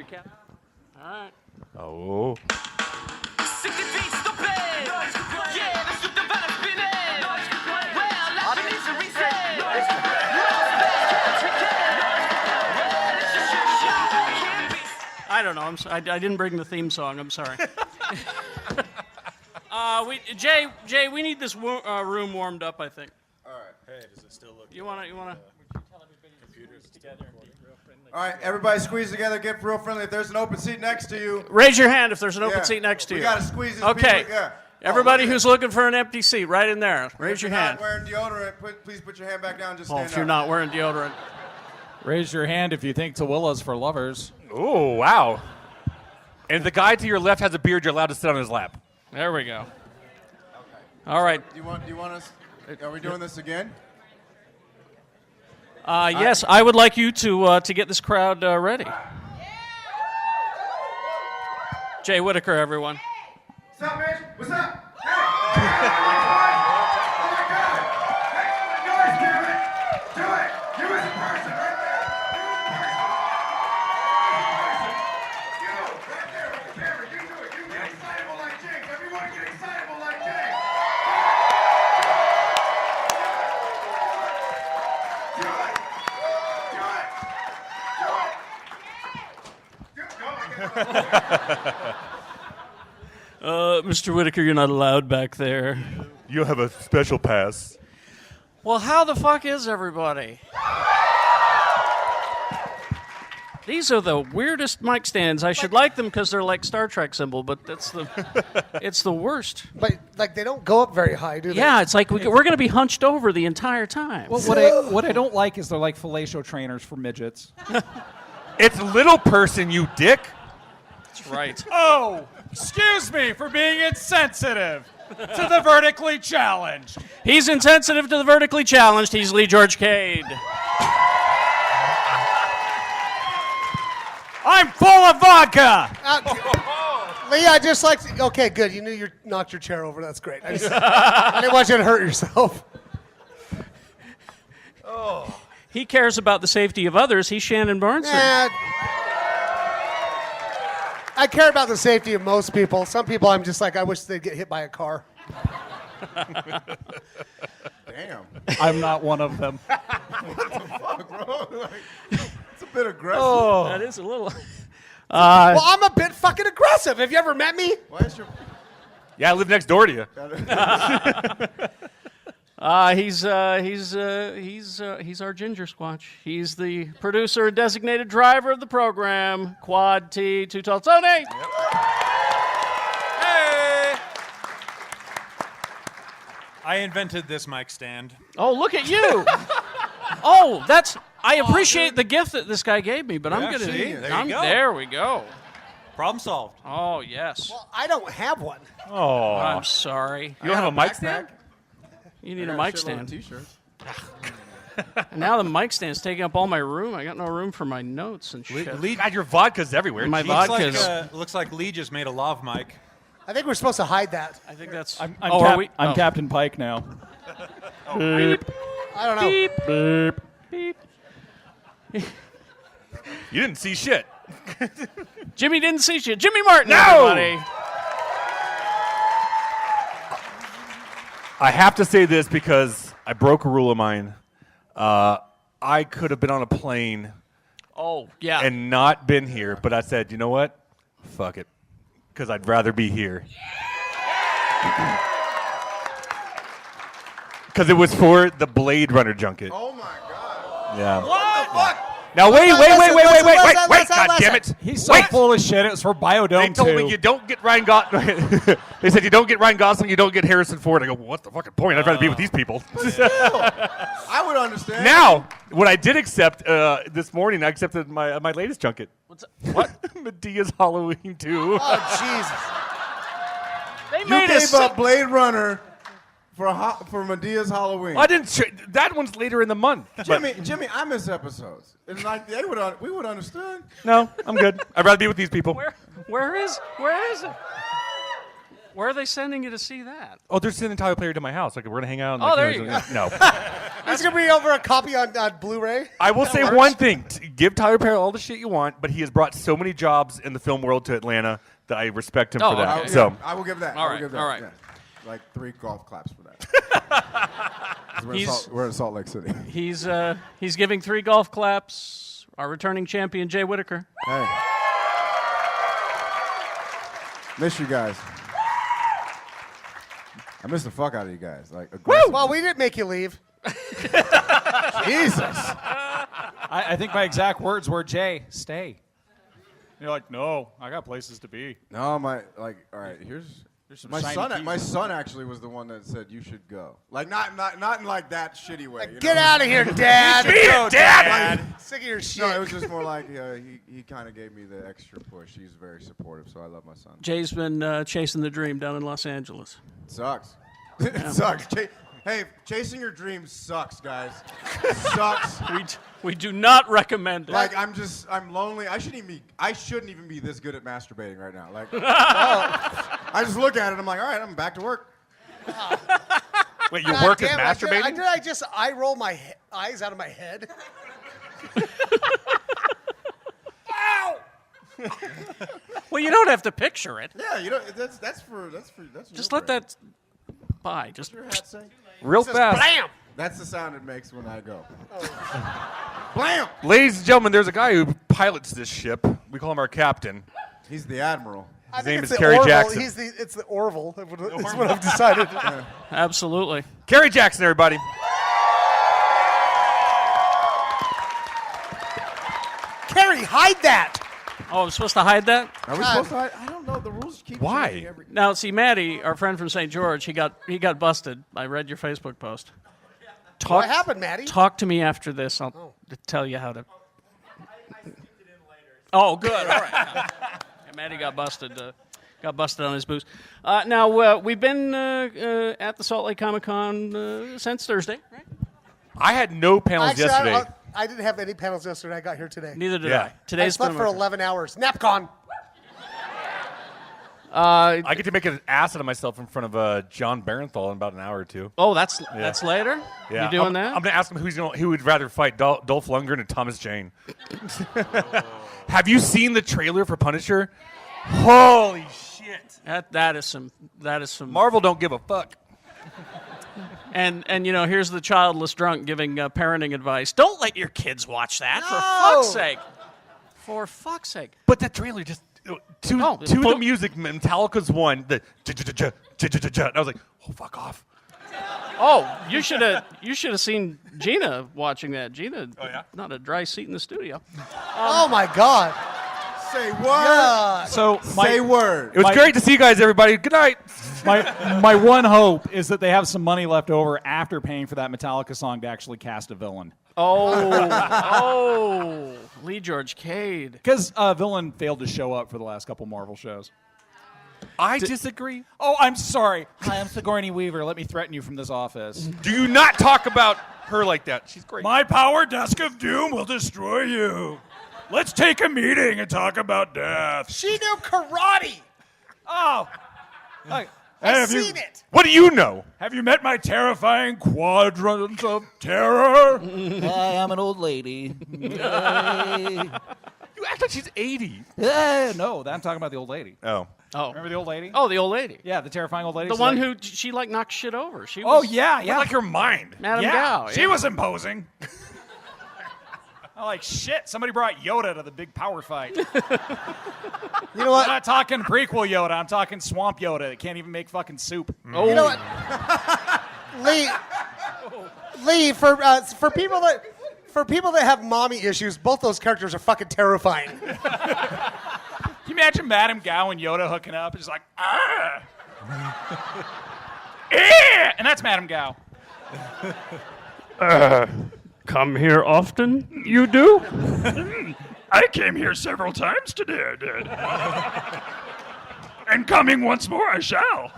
cap. All right. Oh. I don't know. I didn't bring the theme song. I'm sorry. Jay, we need this room warmed up, I think. All right. Hey, does it still look? You wanna? All right, everybody squeeze together, get real friendly. If there's an open seat next to you, Raise your hand if there's an open seat next to you. We gotta squeeze these Okay. people. Yeah. Everybody who's looking for an empty seat, right in there. Raise your hand. If you're not wearing deodorant, please put your hand back down. Just stand If you're up. not wearing deodorant. Raise your hand if you think Tooele's for lovers. Oh, wow. And the guy to your left has a beard. You're allowed to sit on his lap. There we go. All right. Do you want us? Are we doing this again? Yes, I would like you to get this crowd ready. Jay Whitaker, everyone. What's up, man? What's up? Hey! Oh my God! Hey, guys, do it! Do it! You as a person, right there! You right there with the camera. You do it. You get excitable like Jake. Everyone get excitable like Jake. Do it! Do it! Do it! Mr. Whitaker, you're not allowed back there. You have a special pass. Well, how the fuck is everybody? These are the weirdest mic stands. I should like them because they're like Star Trek symbol, but it's the worst. But like they don't go up very high, do they? Yeah, it's like we're going to be hunched over the entire time. Well, what I don't like is they're like fellatio trainers for midgets. It's little person, you dick. That's right. Oh, excuse me for being insensitive to the vertically challenged. He's insensitive to the vertically challenged. He's Lee George Cade. I'm full of vodka. Leigh, I just like to, okay, good. You knew you knocked your chair over. That's great. I didn't want you to hurt yourself. He cares about the safety of others. He's Shannon Barnes. I care about the safety of most people. Some people I'm just like, I wish they'd get hit by a car. Damn. I'm not one of them. Fuck, bro. It's a bit aggressive. That is a little... Well, I'm a bit fucking aggressive. Have you ever met me? Why is your... Yeah, I live next door to you. He's our Ginger Squatch. He's the producer and designated driver of the program. Quad T, Too Tall Tony. Yep. Hey! I invented this mic stand. Oh, look at you. Oh, I appreciate the gift that this guy gave me, but I'm going to... There we go. Problem solved. Oh, yes. Well, I don't have one. Oh. I'm sorry. You don't have a mic stand? You need a mic stand. T-shirts. Now the mic stand's taking up all my room. I got no room for my notes and shit. Lee, God, your vodka's everywhere. My Jeez. vodka's... Looks like Leigh just made a lav mic. I think we're supposed to hide that. I think that's... I'm Oh. Captain Pike now. Beep, I don't know. beep, beep, beep. You didn't see shit. Jimmy didn't see shit. Jimmy Martin, No! everybody. I have to say this because I broke a rule of mine. I could have been on a plane Oh, yeah. and not been here, but I said, you know what? Fuck it. Because I'd rather be here. Because it was for the Blade Runner junket. Oh my God. Yeah. What the fuck? Now wait, Listen, God damn it. He's so full of shit. It was for Biodome They told 2. me you don't get Ryan Gosling. They said you don't get Ryan Gosling, you don't get Harrison Ford. I go, well, what's the fucking point? I'd rather be with these people. I would understand. Now, what I did accept this morning, I accepted my latest junket. What? Medea's Halloween 2. Oh, Jesus. They You made gave us... up Blade Runner for Medea's Halloween. I didn't. That one's later in the month. Jimmy, I miss episodes. It's like we would understand. No, I'm good. I'd rather be with these people. Where is it? Where are they sending you to see that? Oh, they're sending Tyler Player to my house. Like we're gonna hang out. And, Oh, like, there you you know, go. No. It's gonna be over a copy on Blu-ray. I will say one thing: give Tyler Perry all the shit you want, but he has brought so many jobs in the film world to Atlanta that I respect him for that. okay. So I will give that. All I will right, give that. all right. Yeah. Like 3 golf claps for that. We're in Salt Lake City. He's giving 3 golf claps. Our returning champion Jay Whitaker. Hey. Miss you guys. I miss the fuck out of you guys. Like, Well, we didn't make you leave. Jesus. I think my exact words were, Jay, stay. You're like, no, I got places to be. No, all right, here's some my shiny son. keys. My son actually was the one that said you should go. Like not in like that shitty way. you Get know? out of here, Dad. beat it, Dad. Sick of your shit. No, it was just more like he kind of gave me the extra push. He's very supportive, so I love my son. Jay's been chasing the dream down in Los Angeles. It sucks. It sucks. Hey, chasing your dreams sucks, guys. It sucks. We do not recommend it. Like I'm lonely. I shouldn't even be this good at masturbating right now. Like, I just look at it. I'm like, all right, I'm back to work. wait, your God work is damn it, masturbating? Did I just eye roll my eyes out of my head? Ow! Well, you don't have to picture it. Yeah, you know that's for Just your let brain. that by. Just Your hat say? Real Just fast. blam! That's the sound it makes when I go. Blam! Ladies and gentlemen, there's a guy who pilots this ship. We call him our captain. He's the admiral. I His think name it's is the Kerry Orville. Jackson. It's the Orville. That's what I've decided. absolutely. Kerry Jackson, everybody. Kerry, hide that. Oh, I'm supposed to hide that? Are we supposed to? I don't know. The rules keep Why? changing every. Now, see, Maddie, our friend from St. George, he got busted. I read your Facebook post. What happened, Maddie? Talk to me after this. I'll tell you how to. Oh, good. All right. Yeah, Maddie got busted. Got busted on his booze. Now we've been at the Salt Lake Comic Con since Thursday, right? I had no panels Actually, yesterday. I didn't have any panels yesterday. I got here today. Neither did Yeah. I. Today's I slept been for my- 11 hours. NapCon. I get to make an ass out of myself in front of John Barenthal in about an hour or two. Oh, that's later. Yeah. You doing I'm that? going to ask him who would rather fight, Dolph Lundgren and Thomas Jane. Have you seen the trailer for Punisher? Holy shit! That is some. Marvel don't give a fuck. And here's the childless drunk giving parenting advice. Don't let your kids watch that for No! fuck's sake. For fuck's sake. But that trailer just to the music. Metallica's one. The I was like, oh fuck off. Oh, you should have seen Gina watching that. Gina, not a dry seat in the studio. Oh my God. Say word. God. So Say word. It was great to see you guys, everybody. Good night. my one hope is that they have some money left over after paying for that Metallica song to actually cast a villain. Oh, Lee George Cade. Because villain failed to show up for the last couple Marvel shows. I disagree. Oh, I'm sorry. Hi, I'm Sigourney Weaver. Let me threaten you from this office. Do you not talk about her like that? She's great. My power desk of doom will destroy you. Let's take a meeting and talk about death. She knew karate. Oh. Hey, I've seen it. What do you know? Have you met my terrifying quadrant of terror? I am an old lady. You act like she's 80. No, I'm talking about the old lady. Oh. Oh, Remember the old lady? oh, the old lady. Yeah, the terrifying old lady. The She's one like, who she knocked shit over. She Oh, was yeah, yeah. Like her mind. Madame yeah, Gao. she was imposing. I'm like, shit, somebody brought Yoda to the big power fight. You know I'm what? not talking prequel Yoda. I'm talking swamp Yoda that can't even make fucking soup. Oh, You know what? Lee, for people that have mommy issues, both those characters are fucking terrifying. Can you imagine Madame Gao and Yoda hooking up? It's like, ah! And that's Madame Gao. Come here often, you do? I came here several times today, I did. And coming once more, I shall.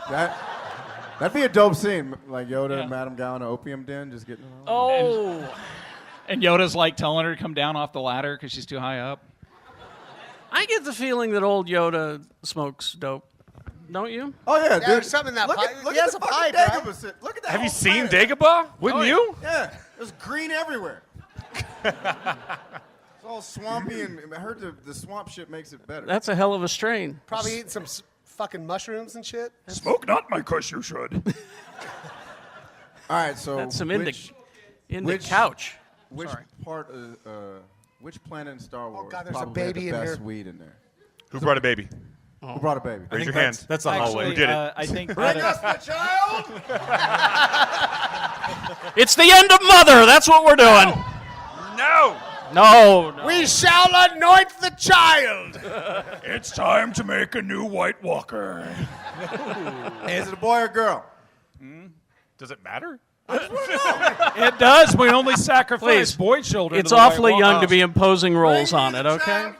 That'd be a dope scene, like Yoda and Madame Gao in an opium den, just getting. Oh, And Yoda's like telling her to come down off the ladder because she's too high up. I get the feeling that old Yoda smokes dope. Don't you? Oh yeah, dude. There's something in that Look pipe. at, look He at has the a fucking pipe, right? Dagobah. Look at that. Have you whole seen planet. Dagobah? Wouldn't Oh, yeah. you? Yeah. There's green everywhere. It's all swampy, and I heard the swamp shit makes it better. That's a hell of a strain. Probably eating some fucking mushrooms and shit. Smoke not, my cuss, you should. All right, so That's some which couch. which Sorry. part of which planet in Star Wars God, there's a probably had baby the in best here. weed in there? Who brought a baby? Who brought a baby? Raise your hand. That's the Actually, hallway. Who did it? I think Bring us the child. It's the end of Mother. That's what we're doing. No! No. We shall anoint the child. It's time to make a new White Walker. Hey, is it a boy or girl? Does it matter? it does. We only sacrifice Please. boy children. It's to the White awfully young to Walkers. be imposing roles Bring on me it, the okay? child.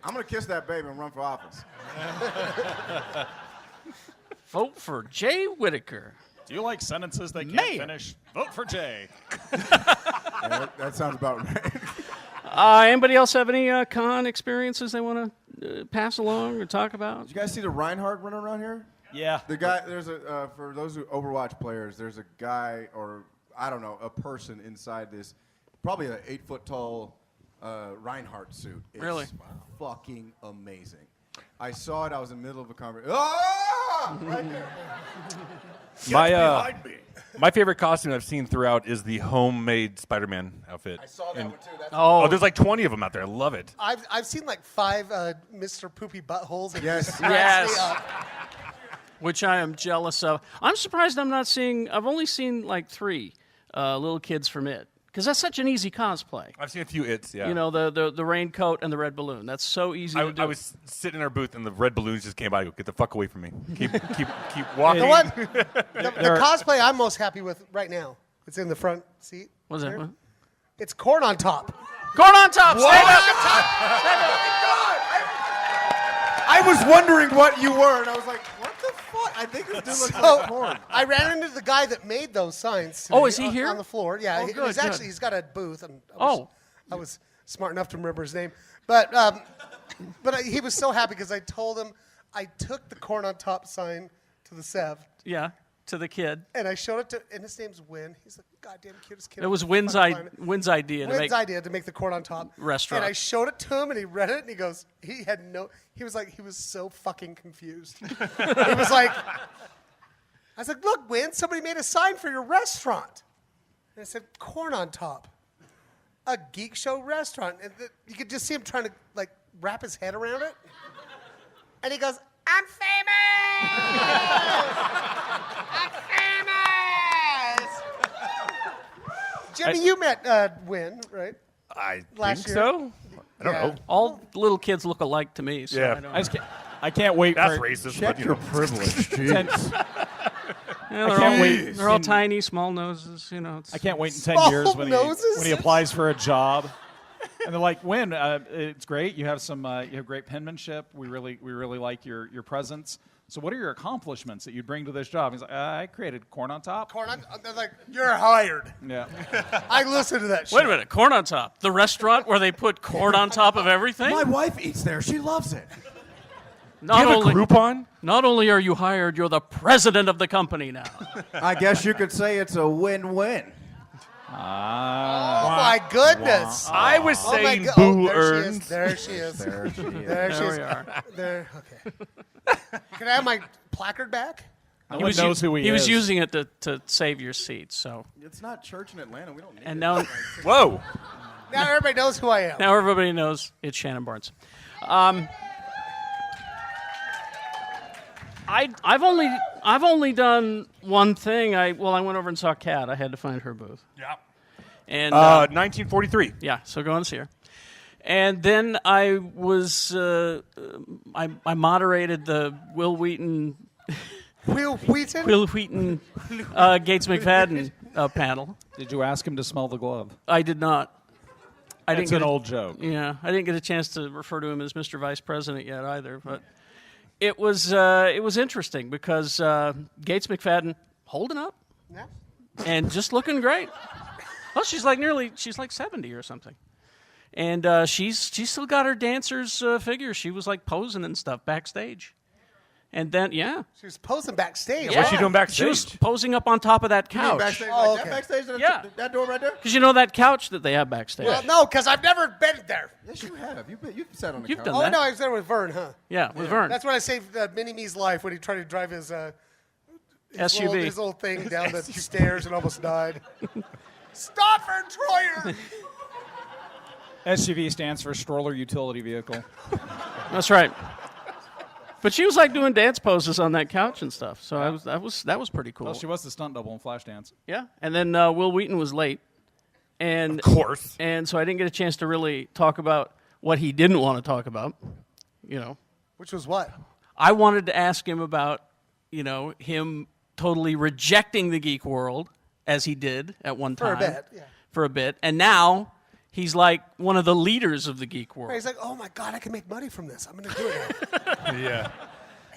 I'm gonna kiss that baby and run for office. Vote for Jay Whitaker. Do you like sentences they can't Mayor. finish? Vote for Jay. Yeah, that sounds about right. Anybody else have any con experiences they want to pass along or talk about? Did you guys see the Reinhardt running around here? Yeah. The guy, there's a for those who Overwatch players, there's a guy or I don't know, a person inside this, probably an 8-foot tall Reinhardt suit. It's Really? fucking amazing. I saw it. I was in the middle of a conversation. Ah! Right there. My favorite costume I've seen throughout is the homemade Spider-Man outfit. I saw that And- one too. That's Oh, there's like 20 of them out there. I love it. I've seen like 5 Mr. Poopy buttholes. And Yes. Yes. Which I am jealous of. I'm surprised I'm not seeing. I've only seen like 3 little kids from It, because that's such an easy cosplay. I've seen a few its, yeah. You know, the raincoat and the red balloon. That's so easy to do. I was sitting in our booth and the red balloons just came by. I go, get the fuck away from me. Keep walking. The one, the cosplay I'm most happy with right now. It's in the front seat. What's that? Here. What? It's corn on top. Corn on top. Stand up. I was wondering what you were, and I was like, what the fuck? I think this dude looks like corn. I ran into the guy that made those signs. Oh, today is he on- here? on the floor? Yeah, Oh, good, he's good. got a booth. And I was smart enough to remember his name, but he was so happy because I told him I took the corn on top sign to the Sev, Yeah, to the kid. and I showed it to, and his name's Win. He's the goddamn cutest kid. It was on the Wynn's, fucking planet. Wynn's idea to Wynn's make. idea to make the corn on top Restaurant. And I showed it to him, and he read it, and he goes, he was so fucking confused. He was like, I was like, look, Wynn, somebody made a sign for your restaurant. And I said, corn on top. A Geek Show restaurant. And you could just see him trying to, like, wrap his head around it. And he goes, I'm famous! I'm famous! Jimmy, you met Wynn, right? I Last think year. so. I don't know. All little kids look alike to me. So Yeah. I don't. I can't wait That's for racist. Check but, you your know. privilege, ten- jeez. Yeah, they're can't all, wait. They're all tiny, small noses. You know. It's, I can't wait in 10 Small years when noses? he applies for a job. And they're like, Wynn, it's great. You have you have great penmanship. We really like your presence. So what are your accomplishments that you'd bring to this job? He's like, I created corn on top. Corn on They're like, you're hired. Yeah. I listened to that shit. Wait a minute, corn on top. The restaurant where they put corn on top of everything. My wife eats there. She loves it. Not You have only, a Groupon? not only are you hired, you're the president of the company now. I guess you could say it's a win-win. Oh my goodness. I was Oh my saying God. boo Oh, earns. there she is. There she is. There she There is. we are. There. Okay. Can I have my placard back? No one knows who he is. He was using it to save your seat. So It's not church in Atlanta. We don't need and it. now Whoa. Now everybody knows who I am. now everybody knows it's Shannon Barnes. I've only done one thing. I went over and saw Kat. I had to find her booth. Yeah. And 1943. yeah, so go and see her. And then I was I moderated the Will Wheaton Gates McFadden panel. Did you ask him to smell the glove? I did not. I It's didn't an get old joke. Yeah, I didn't get a chance to refer to him as Mr. Vice President yet either. But it was interesting because Gates McFadden holding up Yeah. and just looking great. Well, she's like 70 or something. And she's still got her dancer's figure. She was like posing and stuff backstage. And then, yeah. She was posing backstage. What's she doing backstage? She was posing up on top of that couch. Backstage, Oh, like okay. that backstage, that, Yeah. that door right there? Because you know that couch that they have backstage? Well, no, because I've never been there. Yes, you have. You've sat on the You've couch. done Oh, that. no, I was there with Vern, huh? Yeah, with Vern. That's when I saved Mini-Me's life when he tried to drive his SUV. his little thing down the stairs and almost died. Stop her, Troyer! SUV stands for stroller utility vehicle. That's right. But she was like doing dance poses on that couch and stuff. So that was pretty cool. Well, she was the stunt double in Flashdance. Yeah. And then Will Wheaton was late. And Of course. And so I didn't get a chance to really talk about what he didn't want to talk about. You know. Which was what? I wanted to ask him about, him totally rejecting the geek world as he did at one time. For a bit, yeah. For a bit. And now he's like one of the leaders of the geek world. He's like, oh my God, I can make money from this. I'm going to do it now. Yeah.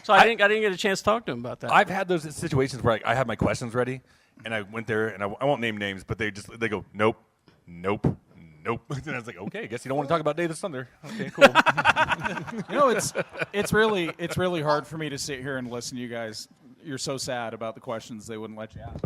So I didn't get a chance to talk to him about that. I've had those situations where I have my questions ready, and I went there, and I won't name names, but they go, nope, nope, nope. And I was like, okay, I guess you don't want to talk about Day of the Thunder. Okay, cool. It's really hard for me to sit here and listen to you guys. You're so sad about the questions they wouldn't let you ask.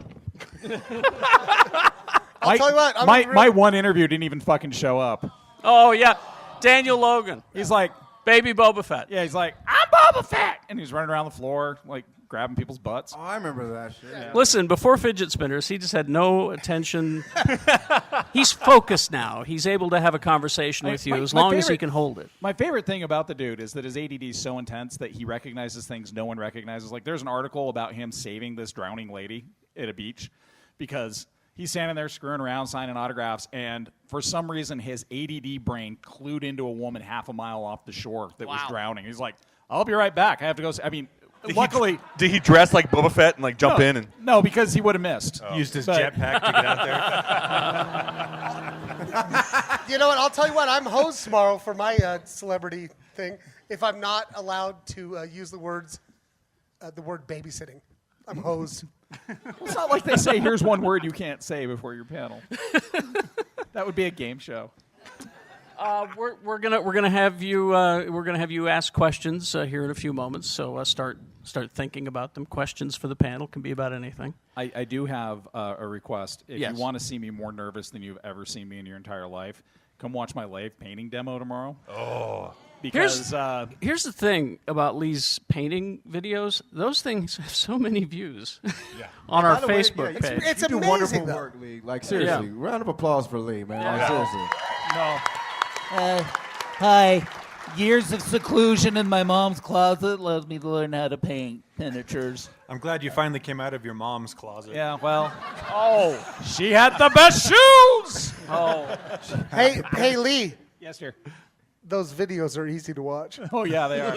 I'll tell you what. My one interview didn't even fucking show up. Oh, yeah. Daniel Logan. He's like, Baby Boba Fett. yeah, he's like, I'm Boba Fett, and he's running around the floor like grabbing people's butts. Oh, I remember that shit. Yeah. Listen, before Fidget Spinners, he just had no attention. He's focused now. He's able to have a conversation with you as long as he can hold it. My favorite thing about the dude is that his ADD is so intense that he recognizes things no one recognizes. Like, there's an article about him saving this drowning lady at a beach because he's standing there screwing around, signing autographs, and for some reason his ADD brain clued into a woman half a mile off the shore that was drowning. He's like, I'll be right back. I have to go. Luckily, did he dress like Boba Fett and jump in and no, because he would have missed. Used his jetpack to get out there. You know what? I'll tell you what. I'm hosed tomorrow for my celebrity thing. If I'm not allowed to use the word babysitting, I'm hosed. It's not like they say, here's one word you can't say before your panel. That would be a game show. We're gonna have you ask questions here in a few moments. So start thinking about them. Questions for the panel can be about anything. I do have a request. If Yes. you want to see me more nervous than you've ever seen me in your entire life, come watch my live painting demo tomorrow. Oh. Because Here's the thing about Leigh's painting videos. Those things have so many views on our By the way, Facebook yeah, page. It's you do amazing, wonderful though. work, Leigh. Like, seriously, round of applause for Leigh, man. Like, seriously. no. Hi. Years of seclusion in my mom's closet led me to learn how to paint miniatures. I'm glad you finally came out of your mom's closet. Yeah, well. She had the best shoes! Hey, Leigh. Yes, dear. Those videos are easy to watch. Oh, yeah, they are.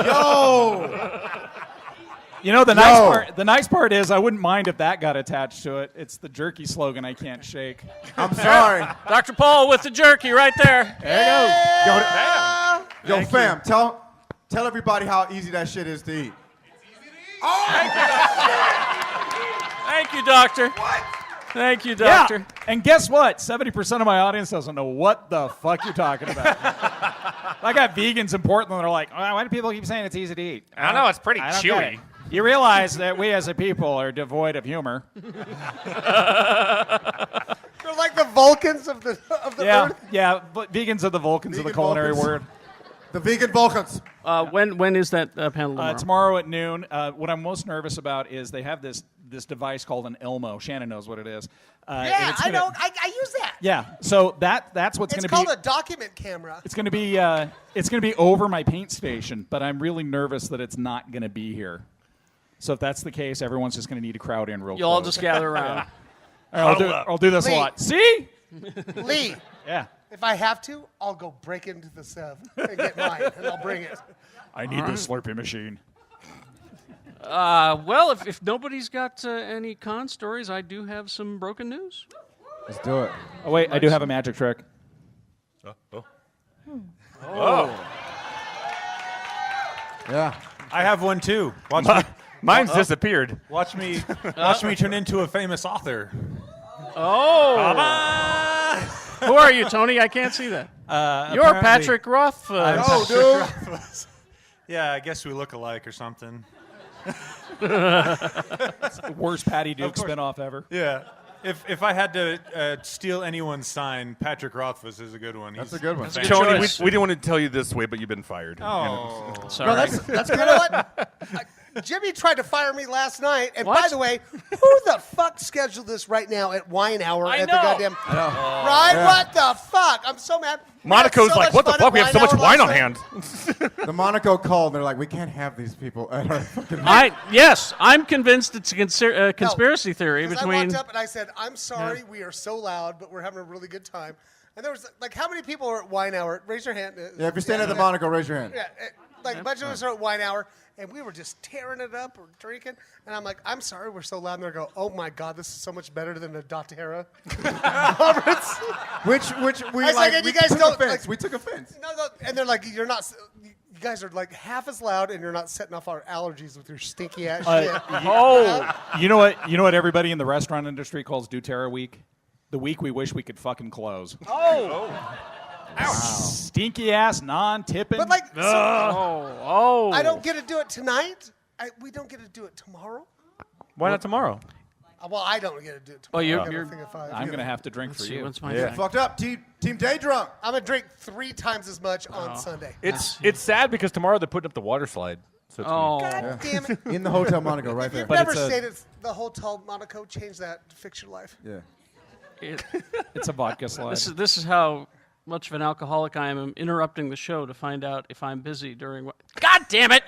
Yo! You know, the nice part is I wouldn't mind if that got attached to it. It's the jerky slogan I can't shake. I'm sorry. Dr. Paul with the jerky right there. Yo, fam, tell everybody how easy that shit is to eat. Thank you, Doctor. Thank you, Doctor. Yeah, and guess what? 70% of my audience doesn't know what the fuck you're talking about. I got vegans in Portland that are like, why do people keep saying it's easy to eat? I don't know, it's pretty I don't get chewy. it. You realize that we as a people are devoid of humor. They're like the Vulcans of the Yeah, earth. yeah. But vegans are the Vulcans of the Vegan culinary Vulcans. word. The vegan Vulcans. When is that panel tomorrow? Tomorrow at noon. What I'm most nervous about is they have this device called an Elmo. Shannon knows what it is. Yeah, I know. I use that. Yeah, so that's what's going It's to be. called a document camera. It's going to be over my paint station, but I'm really nervous that it's not going to be here. So if that's the case, everyone's just going to need to crowd in real You'll all close. just gather around. All right, I'll do this a Leigh. lot. See? Leigh, Yeah. if I have to, I'll go break into the Sev and get mine, and I'll bring it. I need this Slurpee machine. Well, if nobody's got any con stories, I do have some broken news. Let's do it. Oh, wait, I do have a magic trick. Yeah. I have one too. Mine's disappeared. Watch me turn into a famous author. Oh. Who are you, Tony? I can't see that. You're Apparently- Patrick Roth. Oh, dude. Yeah, I guess we look alike or something. Worst Patty Duke spinoff ever. Yeah. If I had to steal anyone's sign, Patrick Rothfuss is a good one. That's a good one. Tony, we didn't want to tell you this way, but you've been fired. Oh. Sorry. That's you know what? Jimmy tried to fire me last night, and What? by the way, who the fuck scheduled this right now at wine hour I at know. the goddamn? Right? Yeah. What the fuck? I'm so mad. We had Monaco's so like, much what the fun fuck? at We have so much hour wine last on night. hand. The Monaco called. They're like, we can't have these people at our fucking. Yes, I'm convinced it's a conspiracy theory 'Cause between. I walked up and I said, "I'm sorry, we are so loud, but we're having a really good time." And there was like, how many people are at wine hour? Raise your hand. Yeah, if you're staying at the Monaco, raise your hand. Yeah, like a bunch of us are at wine hour, and we were just tearing it up or drinking. And I'm like, I'm sorry, we're so loud. And they go, oh my god, this is so much better than a doTERRA conference. Which we I was like, and we you guys took don't, offense. like- We took offense. No, and they're like, you're not. You guys are like half as loud, and you're not setting off our allergies with your stinky ass shit. Oh, You know what? You know what everybody in the restaurant industry calls doTERRA week? The week we wish we could fucking close. Stinky ass, non-tipping. But like, so oh. I don't get to do it tonight. We don't get to do it tomorrow. Why not tomorrow? Well, I don't get to do it Oh, tomorrow. you're- I got a you're- thing of five. I'm gonna have to drink Let's for see, you. what's my Yeah. thing? Fucked up. Team Day Drunk. I'm gonna drink 3 times as much on Sunday. It's sad because tomorrow they're putting up the water slide. So it's Oh, God damn it! In the Hotel Monaco, right there. You've But never it's a- stayed at the Hotel Monaco. Change that to fix your life. Yeah. it- It's a vodka slide. this is how much of an alcoholic I am. I'm interrupting the show to find out if I'm busy during what. God damn it!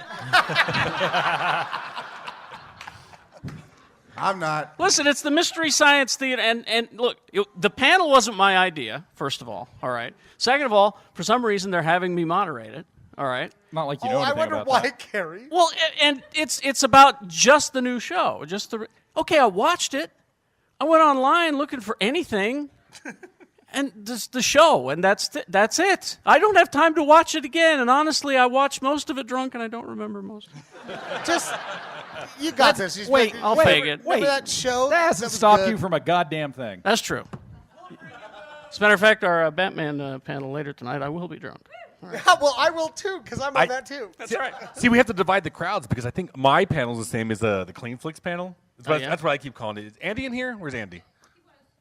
I'm not. Listen, it's the Mystery Science Theater, and look, the panel wasn't my idea. First of all, right. Second of all, for some reason they're having me moderate it. All right. Not like you know I anything wonder about why, that. Kerry. Well, and it's about just the new show. Okay, I watched it. I went online looking for anything, and just the show, and that's it. I don't have time to watch it again. And honestly, I watched most of it drunk, and I don't remember most of it. Just you got this. You Wait, you I'll remember- fake it. Remember that show? That hasn't was stopped good? you from a goddamn thing. That's true. As a matter of fact, our Batman panel later tonight, I will be drunk. Yeah, well, I will too, because I'm on that too. That's right. See, we have to divide the crowds because I think my panel is the same as the Clean Flicks panel. Yeah? That's what I keep calling it. Is Andy in here? Where's Andy?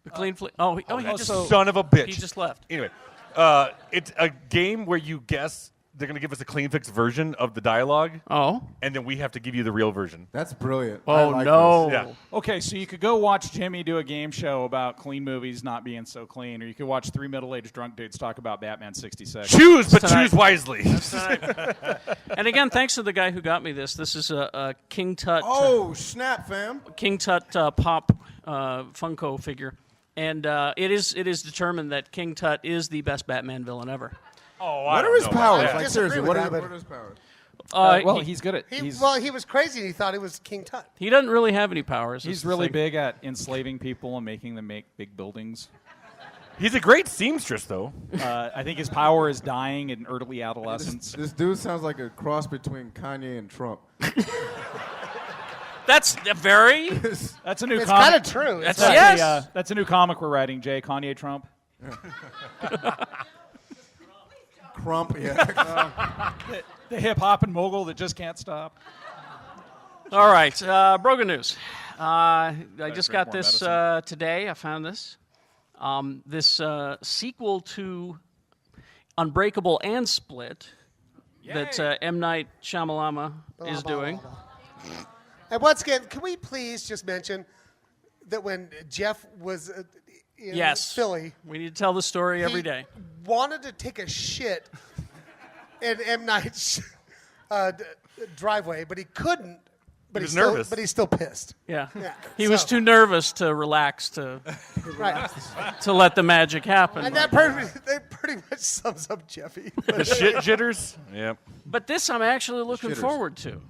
The clean flip. Oh, he just Son of a bitch. he just left. Anyway, it's a game where you guess they're going to give us a Clean Flicks version of the dialogue, Oh. and then we have to give you the real version. That's brilliant. I Oh like no. Yeah. Okay, so you could go watch Jimmy do a game show about clean movies not being so clean, or you could watch 3 middle-aged drunk dudes talk about Batman 66. Choose, but Tonight. choose wisely. And again, thanks to the guy who got me this. This is a King Tut. Oh, snap, fam. King Tut pop Funko figure, and it is determined that King Tut is the best Batman villain ever. Oh, What are his powers? I Like, disagree seriously, with what that, are, but- what are his powers? Well, he's good at. He was crazy and he thought he was King Tut. He doesn't really have any powers. He's is the really thing. big at enslaving people and making them make big buildings. He's a great seamstress, though. I think his power is dying in early adolescence. This dude sounds like a cross between Kanye and Trump. That's very. That's a new It's comic. kind of true. That's It's yes. That's a new comic we're writing, Jay. Kanye Trump. Crump, yeah. The hip hop and mogul that just can't stop. All right, Brogan News. I just drink got more this medicine. today. I found this. This sequel to Unbreakable and Split that M. Night Shyamalama is doing. And once again, can we please just mention that when Jeff was in Yes. Philly, We need to tell the story every he day. wanted to take a shit in M. Night's driveway, but he couldn't. But He was he's still, nervous. But he's still pissed. Yeah. Yeah, He was so- too nervous to relax to Right. let the magic happen. And that pretty much sums up Jeffy. The shit jitters. Yep. But this I'm actually looking forward to,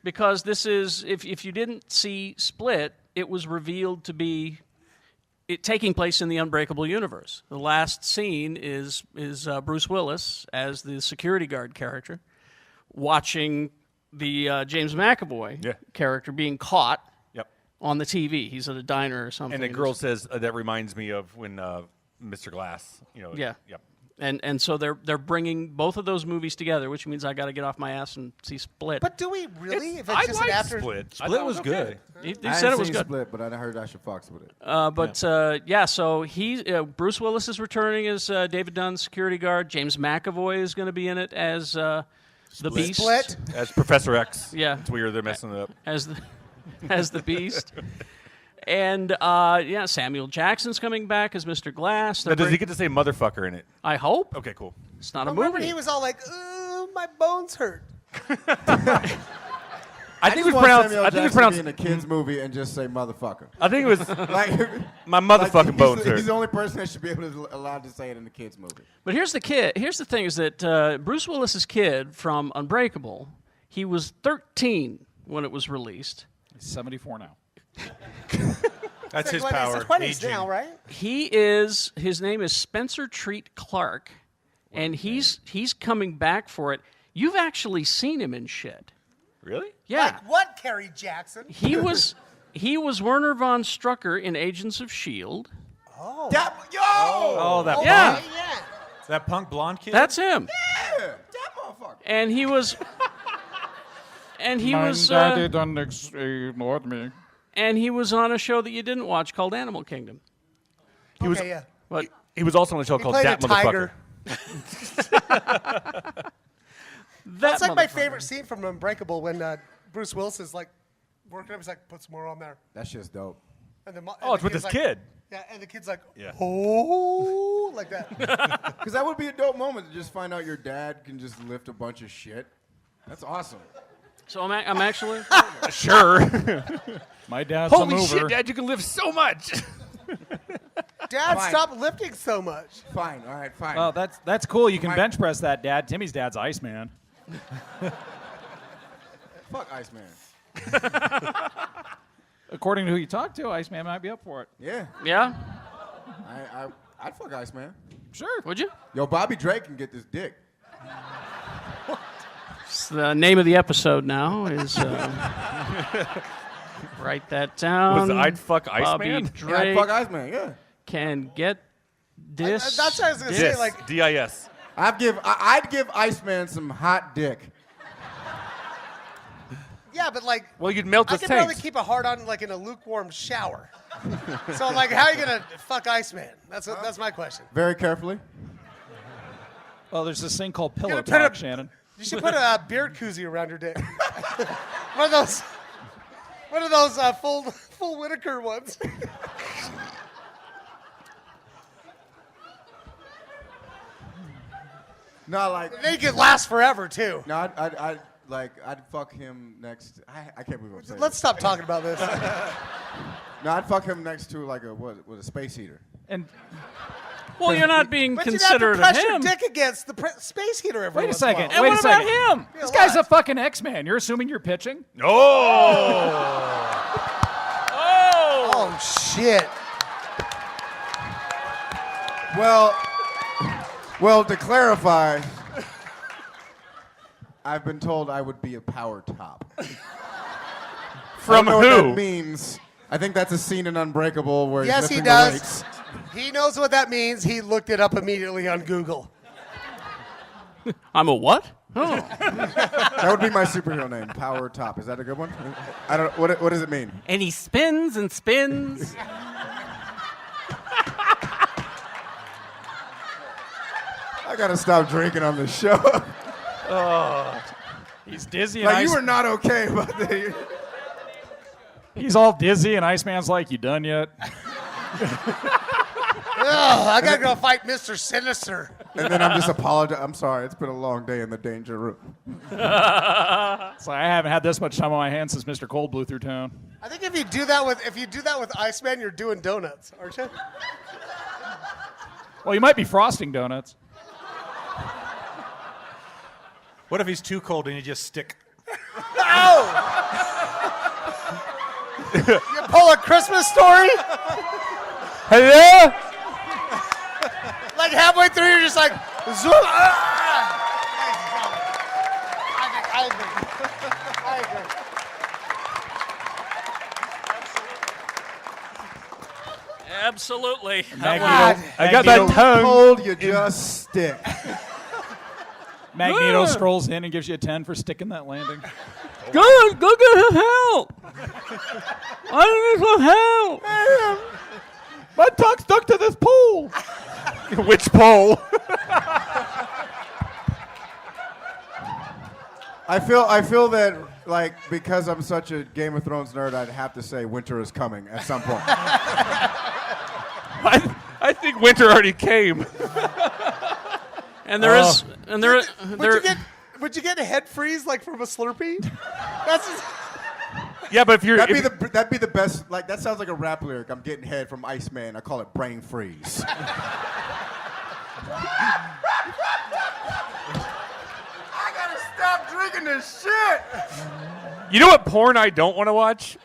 because this is if you didn't see Split, it was revealed to be taking place in the Unbreakable universe. The last scene is Bruce Willis as the security guard character watching the James McAvoy character being caught Yep. on the TV. He's at a diner or something. And the girl says, that reminds me of when Mr. Glass, Yeah. Yep. And so they're bringing both of those movies together, which means I got to get off my ass and see Split. But do we really? If it's I just like an after. Split. I Split thought it was good. He I said it ain't was seen good. Split, but I heard I should fucks with it. So Bruce Willis is returning as David Dunn's security guard. James McAvoy is going to be in it as the Beast. Split? As Professor X. Yeah. It's weird. They're messing it up. As the Beast. And Samuel Jackson's coming back as Mr. Glass. Now, does he get to say motherfucker in it? I hope. Okay, cool. It's not a Remember, movie. he was all like, "Ooh, my bones hurt." I think it was want pronounced. Samuel I think it was Jackson to be pronounced. in a kids movie and just say motherfucker. I think it was Like my motherfucking like, bones he's, hurt. he's the only person that should be able to allowed to say it in a kids movie. But here's the thing is that Bruce Willis's kid from Unbreakable, he was 13 when it was released. He's 74 now. That's his It's like power. It's the 20s aging. now, right? His name is Spencer Treat Clark, and he's coming back for it. You've actually seen him in shit. Really? Yeah. Like what, Kerry Jackson? He was Werner von Strucker in Agents of S.H.I.E.L.D. Oh. Oh, that Yeah. punk, Yeah. that punk blonde kid. That's him. Yeah, that motherfucker. And he was done ignored me. and he was on a show that you didn't watch called Animal Kingdom. He was. Okay, yeah. But He was also on a show He called played Dat a tiger. Motherfucker. That's like my motherfucker. favorite scene from Unbreakable when Bruce Willis is like working up. He's like, put some more on there. That shit's dope. And Oh, it's with kid's this like- kid. Yeah, and the kid's like, Yeah. oh, like that. Because that would be a dope moment to just find out your dad can just lift a bunch of shit. That's awesome. so I'm actually Sure. My dad's a Holy mover. shit, Dad! You can lift so much. Dad, Fine. stop lifting so much. Fine, all right, fine. Well, that's cool. You can My- bench press that, Dad. Timmy's dad's Iceman. Fuck Iceman. According to who you talk to, Iceman might be up for it. Yeah, yeah. I'd fuck Iceman. Sure. Would you? Yo, Bobby Drake can get this dick. It's the name of the episode now is. Write that down. Was I'd fuck Bobby Iceman? Yeah, I'd Drake fuck Iceman, yeah. can get this. That's what I was going to say. Dis. Like, D-I-S. I'd give Iceman some hot dick. yeah, but like, Well, you'd melt I his can barely tanks. keep a hard on like in a lukewarm shower. So like, how are you gonna fuck Iceman? That's my question. Very carefully. Well, there's this thing called pillow Gonna put talk, a- Shannon. You should put a beer koozie around your dick. One of those full Whitaker ones. No, like, They could last forever too. no, I'd fuck him next. I can't believe I'm saying Let's stop talking about this. this. No, I'd fuck him next to like a space heater. And well, you're not being But you'd have to considerate of press your him. dick against the space heater every wait a once in while. second. And Wait what a second. about him? This guy's a fucking X-Man. You're assuming you're pitching? Oh. Oh shit! Well, to clarify, I've been told I would be a power top. From I don't know what who? that means. I think that's a scene in Unbreakable where Yes, he's he lifting the does. weights. He knows what that means. He looked it up immediately on Google. I'm a what? Oh. That would be my superhero name, Power Top. Is that a good one? I don't. What does it mean? And he spins and spins. I gotta stop drinking on this show. He's dizzy and Like you were not okay about that. he's all dizzy and Iceman's like, you done yet? I gotta go fight Mr. Sinister. And then I'm just apologizing. I'm sorry. It's been a long day in the danger room. It's like, I haven't had this much time on my hands since Mr. Cold blew through town. I think if you do that with Iceman, you're doing donuts, aren't you? Well, you might be frosting donuts. What if he's too cold and you just stick? You pull a Christmas Story, Hello? like halfway through, you're just like, zoom. I agree. Absolutely. I got that tongue. Cold, you just stick. Magneto strolls in and gives you a 10 for sticking that landing. Go get help. I need some help. My tongue stuck to this pole. Which pole? I feel that, like, because I'm such a Game of Thrones nerd, I'd have to say winter is coming at some point. I think winter already came. And there is, and there, Would you get a head freeze like from a Slurpee? That's just, Yeah, but if you're That'd be the best. Like, that sounds like a rap lyric. I'm getting head from Iceman. I call it brain freeze. I gotta stop drinking this shit. you know what porn I don't want to watch?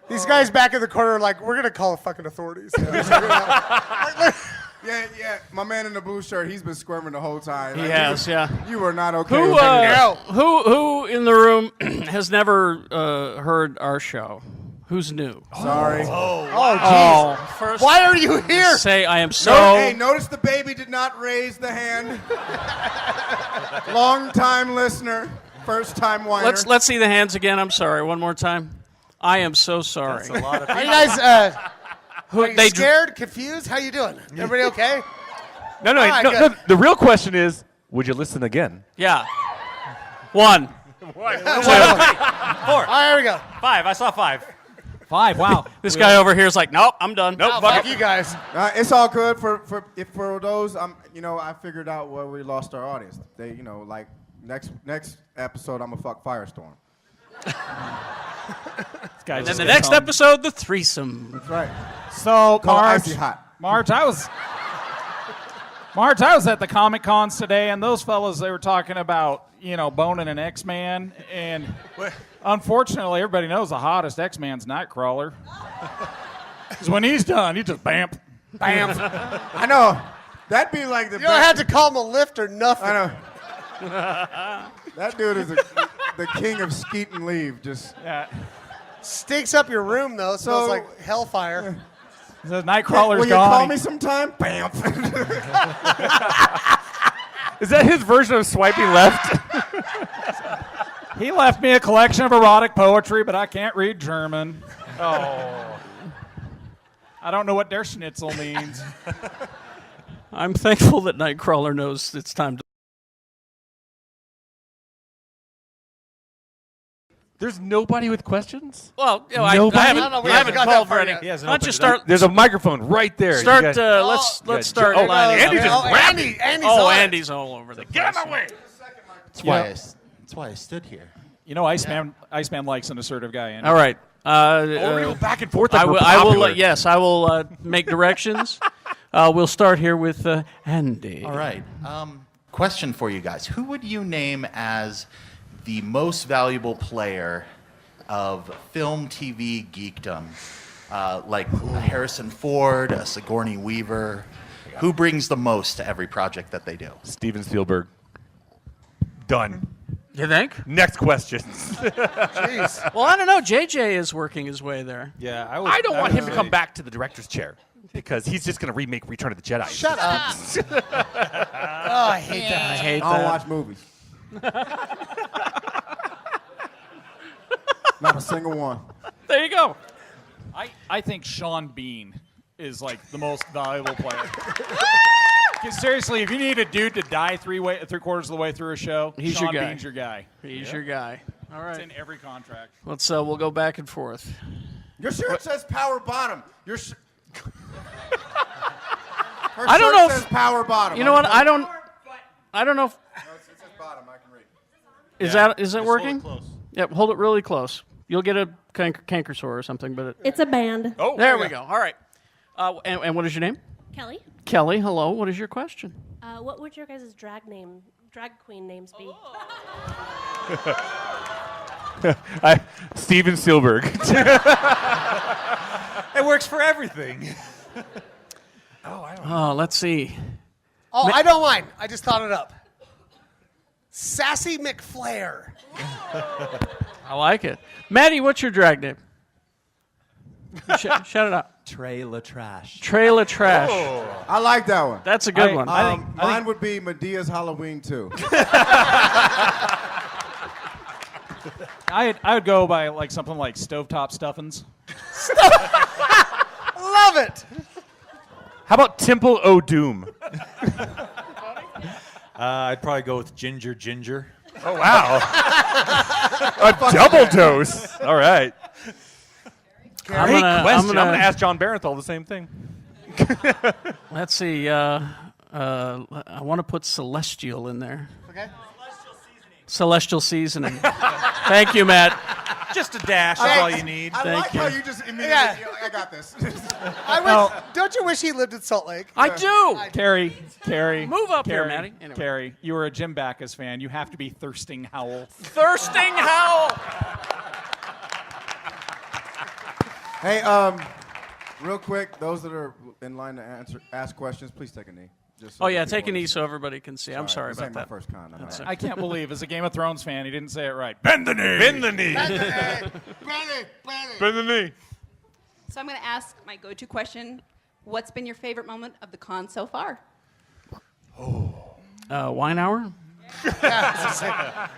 these guys back in the corner are like, we're gonna call the fucking authorities. Yeah. My man in the blue shirt, he's been squirming the whole time. he Like, has, yeah. You are not okay. Who, with that. who in the room has never heard our show? Who's new? Sorry. Oh, first, Why are you here? say I am so. Hey, notice the baby did not raise the hand. Long time listener, first time whiner. Let's see the hands again. I'm sorry. One more time. I am so sorry. That's a lot of Are you guys Who, are you scared, confused? How you doing? Everybody okay? No, All right, no. good. The real question is, would you listen again? Yeah. One. Four. All right, here we go. 5. I saw 5. 5, wow. This guy over here is like, nope, I'm done. Nope. Oh, fuck you guys. It's all good for those. I figured out where we lost our audience. They, like next episode, I'm gonna fuck Firestorm. And then the next episode, the threesome. That's right. So, Call it March, icy hot. March, I was at the Comic Cons today, and those fellas, they were talking about, boning an X-Man, and unfortunately, everybody knows the hottest X-Man's Nightcrawler. Because when he's done, he just bam. I know. That'd be like the. You don't have to call him a lift or nothing. I know. That dude is the king of skeet and leave. Just Stinks up your room though. Smells like hellfire. The Nightcrawler's will you gone. call me sometime? Bam. Is that his version of swiping left? He left me a collection of erotic poetry, but I can't read German. Oh. I don't know what der Schnitzel means. I'm thankful that Nightcrawler knows it's time to. There's nobody with questions? Well, Nobody? I we haven't haven't got called that far for any. yet. He hasn't Why don't opened you it start? There's a microphone right there. Start. You guys- Let's start oh, lining Andy up. just Andy's Oh, on it. Andy's all over the place. Get out of my way! That's why I stood here. Iceman likes an assertive guy. Andy. All right. We're going back and forth like I we're will. popular. Yes, I will make directions. We'll start here with Andy. All right. Question for you guys. Who would you name as the most valuable player of film, TV, geekdom? Like a Harrison Ford, a Sigourney Weaver. Who brings the most to every project that they do? Steven Spielberg. Done. You think? Next question. Jeez. Well, I don't know. JJ is working his way there. Yeah, I don't want him to come back to the director's chair because he's just going to remake Return of the Jedi. Shut up. Oh, I hate that. I hate I don't that. watch movies. Not a single one. There you go. I think Sean Bean is like the most valuable player. Because seriously, if you need a dude to die three-quarters of the way through a show, He's Sean your guy. Bean's your guy. He's your guy. All It's right. in every contract. Let's. We'll go back and forth. Your shirt says power bottom. Her I don't shirt know if- says power bottom. You know what? I don't know. If, No, it says bottom. I can read. is that working? Hold it close. Yep. Hold it really close. You'll get a canker sore or something. But It's a band. Oh, there we go. All right. And what is your name? Kelly, Kelly. Hello. What is your question? what would your guys' drag queen names be? Steven Spielberg. It works for everything. Oh, let's see. Oh, I don't mind. I just thought it up. Sassy McFlair. I like it. Maddie, what's your drag name? Shout it out. Trey LaTrash. Trey LaTrash. I like that one. That's a good one. Mine would be Medea's Halloween too. I would go by like something like Stovetop Stuffins. Love it. How about Temple O'Doom? I'd probably go with Ginger Ginger. Oh, wow. A double dose. All right. Great question. I'm going to ask John Barenthal the same thing. Let's see. I want to put Celestial in there. Okay. Celestial seasoning. Thank you, Matt. Just a dash is all you need. I like how you just immediately. Yeah. I got this. Don't you wish he lived in Salt Lake? I do. Carrie. Move up here, Carrie, Maddie. Anyway. Carrie, you are a Jim Backus fan. You have to be Thirsting Howell. Thirsting Howell. Hey, real quick, those that are in line to ask questions, please take a knee. Just so Oh, yeah, that take a people knee so everybody can see. I'm sorry this about ain't my that. first con. I know. I can't believe, as a Game of Thrones fan, he didn't say it right. Bend the knee. Bend the knee. Bend the knee. So I'm going to ask my go-to question. What's been your favorite moment of the con so far? Wine hour?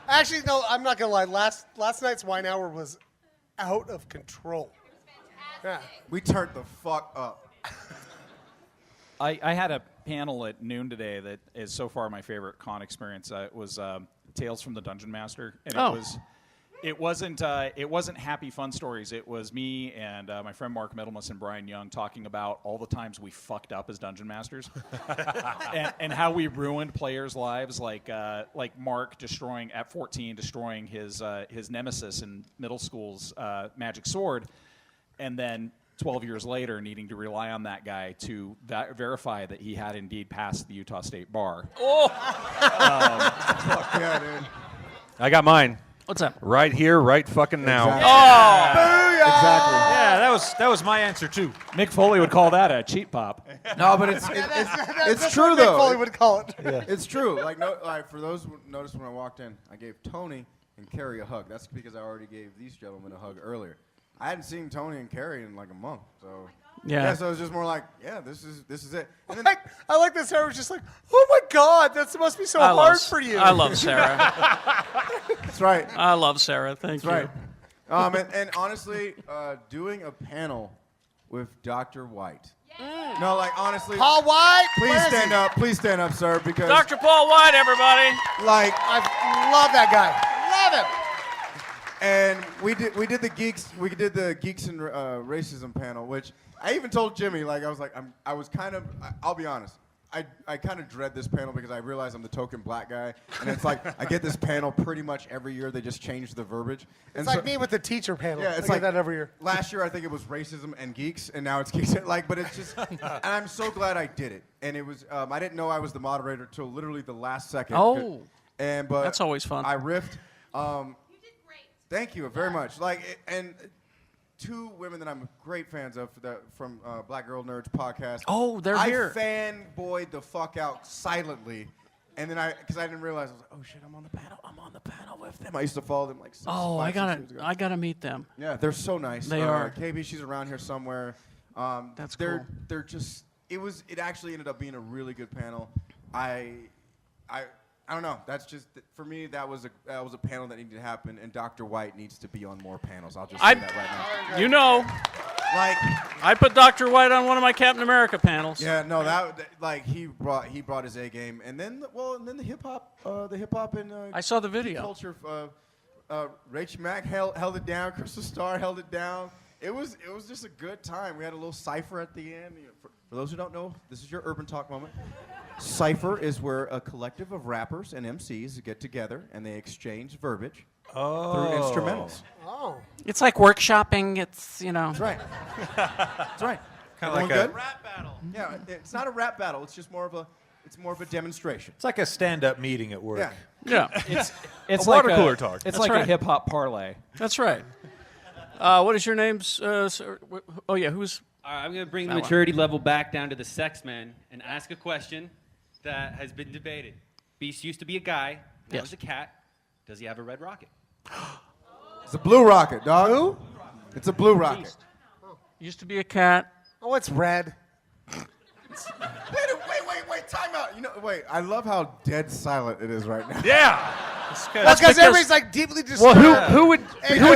Actually, no, I'm not gonna lie. Last night's wine hour was out of control. Yeah. We turned the fuck up. I had a panel at noon today that is so far my favorite con experience. It was Tales from the Dungeon Master, and it wasn't happy fun stories. It was me and my friend Mark Middlemas and Brian Young talking about all the times we fucked up as Dungeon Masters, and how we ruined players' lives, like Mark destroying his nemesis in middle school's magic sword, and then 12 years later, needing to rely on that guy to verify that he had indeed passed the Utah State Bar. Fuck yeah, dude. I got mine. What's up? Right here, right fucking now. Exactly. Oh! Exactly. Yeah, that was my answer too. Mick Foley would call that a cheat pop. No, but it's That's true what Mick though. Foley would call it. It's true. Like for those who noticed when I walked in, I gave Tony and Kerry a hug. That's because I already gave these gentlemen a hug earlier. I hadn't seen Tony and Kerry in like a month, so Yeah. so it was just more like, yeah, this is it. And then, I like that Sarah was just like, oh my God, that must be so hard for you. I love Sarah. that's right. I love Sarah. Thank That's you. right. And honestly, doing a panel with Dr. White. No, like honestly, Paul White, Please stand up, sir, because Dr. Paul White, everybody. like I love that guy. Love him. And we did the geeks and racism panel, which I even told Jimmy, like I'll be honest, I kind of dread this panel because I realize I'm the token black guy, and it's like I get this panel pretty much every year. They just change the verbiage. And It's like me with the teacher panel. Yeah, it's I like get that every year. Last year I think it was racism and geeks, and now it's geeks. But it's just, and I'm so glad I did it. And it was I didn't know I was the moderator till literally the last second. Oh, but that's always fun. I riffed. Thank you very much. And two women that I'm great fans of from Black Girl Nerds podcast. Oh, they're here. I fanboyed the fuck out silently, and then because I didn't realize, I was like, oh shit, I'm on the panel with them. I used to follow them like. I gotta meet them. Yeah, they're so nice. They are. KB, she's around here somewhere. That's they're, cool. They're just. It actually ended up being a really good panel. I don't know. That's just for me. That was a panel that needed to happen, and Dr. White needs to be on more panels. I'll just say that right now. You know, like I put Dr. White on one of my Captain America panels. yeah, no, he brought his A game, and then the hip hop and I saw the video. culture. Rach Mack held it down. Crystal Starr held it down. It was just a good time. We had a little cipher at the end. For those who don't know, this is your urban talk moment. Cypher is where a collective of rappers and MCs get together and they exchange verbiage through instrumentals. Oh. It's like workshopping. It's That's right. That's right. Kind of like Everyone a good? Rap battle. Yeah, it's not a rap battle. It's just more of a demonstration. It's like a stand-up meeting at work. Yeah. yeah. It's A like water cooler talk. It's That's like right. a hip hop parlay. That's right. What is your name? Sir? Oh yeah, who's? I'm going to bring the That one. maturity level back down to the sex man and ask a question that has been debated. Beast used to be a guy. Now Yes. he's a cat. Does he have a red rocket? It's a blue rocket, dog. Who? It's a blue rocket. Used to be a cat. Oh, it's red. Wait, time out. Wait, I love how dead silent it is right now. Yeah. Well, because everybody's like deeply disturbed. Well, who would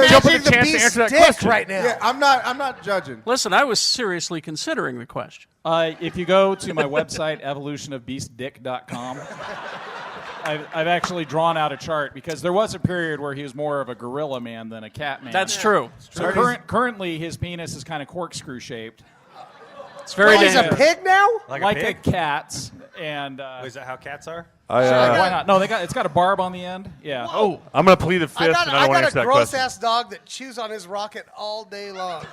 jump at the chance to answer that dick question right now? Yeah, I'm not judging. Listen, I was seriously considering the question. If you go to my website, evolutionofbeastdick.com, I've actually drawn out a chart because there was a period where he was more of a gorilla man than a cat man. That's true. So currently, his penis is kind of corkscrew shaped. It's very He's a dangerous. pig now? Like a cat's. And Is that how cats are? why not? No, it's got a barb on the end. Yeah. Oh, I'm going to plead the fifth, I and I don't want to got answer a that gross question. ass dog that chews on his rocket all day long.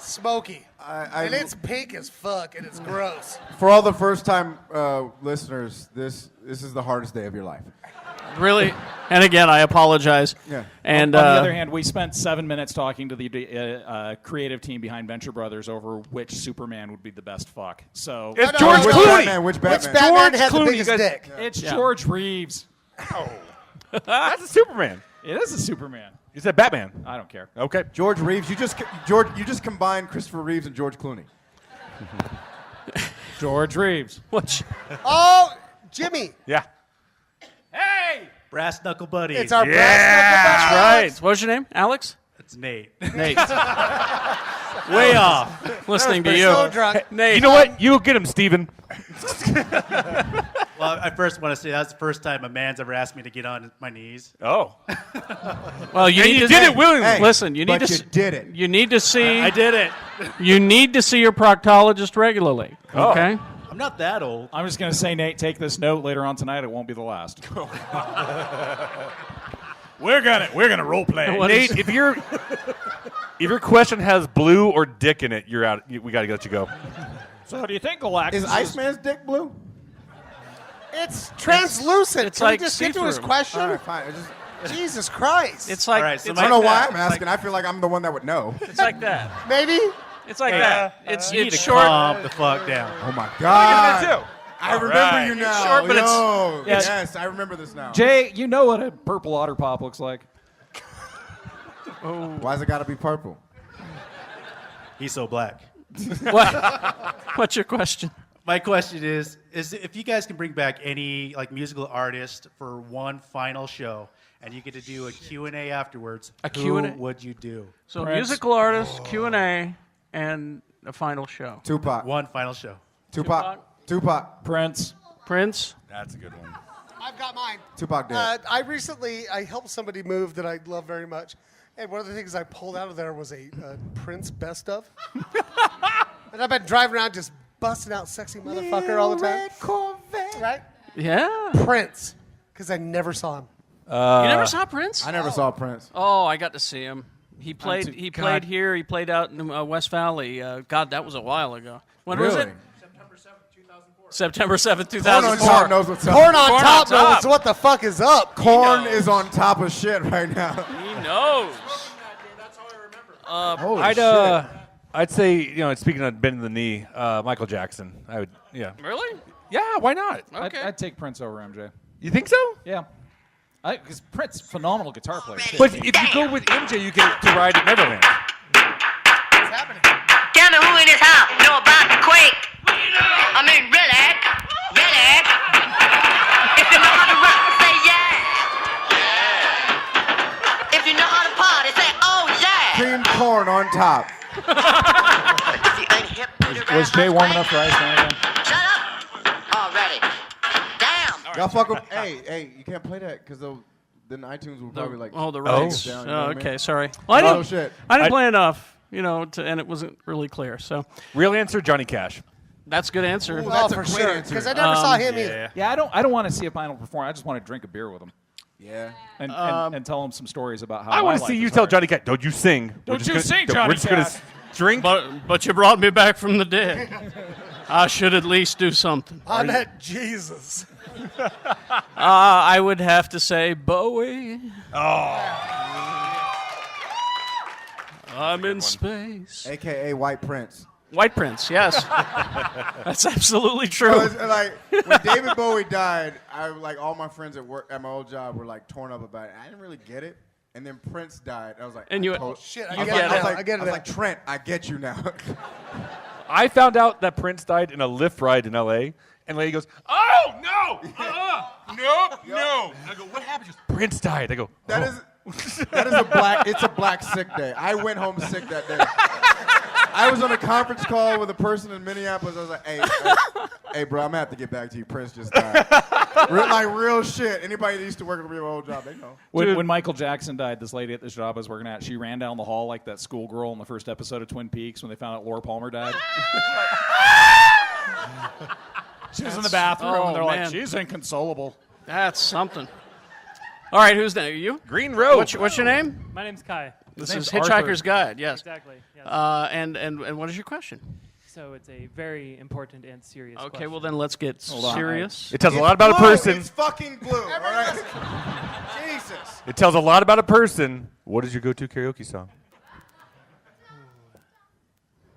Smoky. And it's pink as fuck, and it's gross. For all the first-time listeners, this is the hardest day of your life. really? And again, I apologize. Yeah. And on the other hand, we spent 7 minutes talking to the creative team behind Venture Brothers over which Superman would be the best fuck. So It's George Clooney. Which Which Batman? Batman George has the Clooney, biggest you guys- dick? it's George Reeves. That's a Superman. It is a Superman. You said Batman. I don't care. Okay. George Reeves. You just combined Christopher Reeves and George Clooney. George Reeves. Which, Oh, Jimmy. Yeah. Hey! Brass knuckle buddies. It's our Yeah, brass knuckle right. Alex. What was your name? Alex? It's Nate. Nate. Way off. Listening to you. So drunk. Nate. You know what? You get him, Steven. Well, I first want to say that's the first time a man's ever asked me to get on my knees. Oh. Well, you And need you to did it willingly. Hey, Listen, you need but to. you did it. You need to see. I did it. You need to see your proctologist regularly. Oh. Okay. I'm not that old. I'm just going to say, Nate, take this note later on tonight. It won't be the last. We're gonna role play. What Nate, is- if your question has blue or dick in it, you're out. We gotta let you go. So do you think Galactus Is Iceman's dick blue? It's translucent. It's Can we like just get to his see-through. question? All right, fine. Jesus Christ. It's like. All right, so it's I don't know like why that. I'm asking. I feel like I'm the one that would know. It's like that. Maybe? It's like that. It's You need it's to short. calm the fuck down. Oh my God! too. I remember right. you now. short, but it's- Yo, Yes. yes, I remember this now. Jay, you know what a purple otter pop looks like. Why's it got to be purple? He's so black. What? What's your question? My question is if you guys can bring back any like musical artist for one final show and you get to do a Q&A afterwards, A who Q&A? would you do? So Prince. musical artist, Q&A, and a final show. Tupac. One final show. Tupac. Prince. Prince. That's a good one. I've got mine. Tupac dead. I helped somebody move that I love very much. And one of the things I pulled out of there was a Prince best of. And I've been driving around just busting out sexy motherfucker all the time. Right? Yeah. Prince. Because I never saw him. You never saw Prince? I never saw Prince. Oh, I got to see him. He played. He God. played here. He played out in West Valley. God, that was a while ago. When was it? September 7th, Corn on 2004. top knows what's up. Corn on Corn top on top. knows what the fuck is up. Corn is on top of shit right now. He knows. Holy I'd say, speaking of bending the knee, Michael Jackson. I would, yeah. Really? Yeah, why not? Okay. I'd take Prince over MJ. You think so? Yeah. Because Prince, phenomenal guitar player. too. But if you go with MJ, you get to ride at Neverland. What's happening? Tell me who in this house know about the quake. I mean, really? Really? If you know how to rock, say yeah. If you know how to party, say oh yeah. Creamed corn on top. If you ain't hip to the Was Jay warm enough for Iceman again? Shut up already. Damn. Y'all fuck with. Hey, you can't play that because then iTunes will probably like. Oh, the take rights. it down, you know what I Okay, mean? sorry. Well, Oh, shit. I didn't play enough, and it wasn't really clear. So Real answer, Johnny Cash. that's a good answer. Ooh, that's Oh, a for great sure. answer. Because I never saw him either. Yeah, I don't want to see a final performance. I just want to drink a beer with him Yeah. and tell him some stories about how I want to my see life you is tell hard. Johnny Cash, don't you sing. Don't you sing, We're Johnny just going Cash. to drink. But you brought me back from the dead. I should at least do something. I met Jesus. I would have to say Bowie. I'm in space. AKA White Prince. White Prince, yes. That's absolutely true. Like when David Bowie died, all my friends at work at my old job were like torn up about it. I didn't really get it. And then Prince died. I was like, And you- Oh shit! I I was get like, it. I was like, I get I it. was like, Trent, I get you now. I found out that Prince died in a Lyft ride in L.A. And Leigh goes, "Oh no, nope, no." I go, "What happened?" She goes, "Prince died." I go, That is it's a black sick day. I went home sick that day. I was on a conference call with a person in Minneapolis. I was like, hey, bro, I'm gonna have to get back to you. Prince just died. Real shit. Anybody that used to work at a real old job, they know. When Michael Jackson died, this lady at this job I was working at, she ran down the hall like that schoolgirl in the first episode of Twin Peaks when they found out Laura Palmer died. She was in the bathroom, and they're man. like, she's inconsolable. That's something. All right, who's next? You? Green Road. What's your name? My name's Kai. This name's is Hitchhiker's Arthur. Guide, yes. Exactly. Yes. And what is your question? So it's a very important and serious Okay, question. well then let's get serious. It tells a lot about a person. It's fucking blue. All right. Jesus. It tells a lot about a person. What is your go-to karaoke song?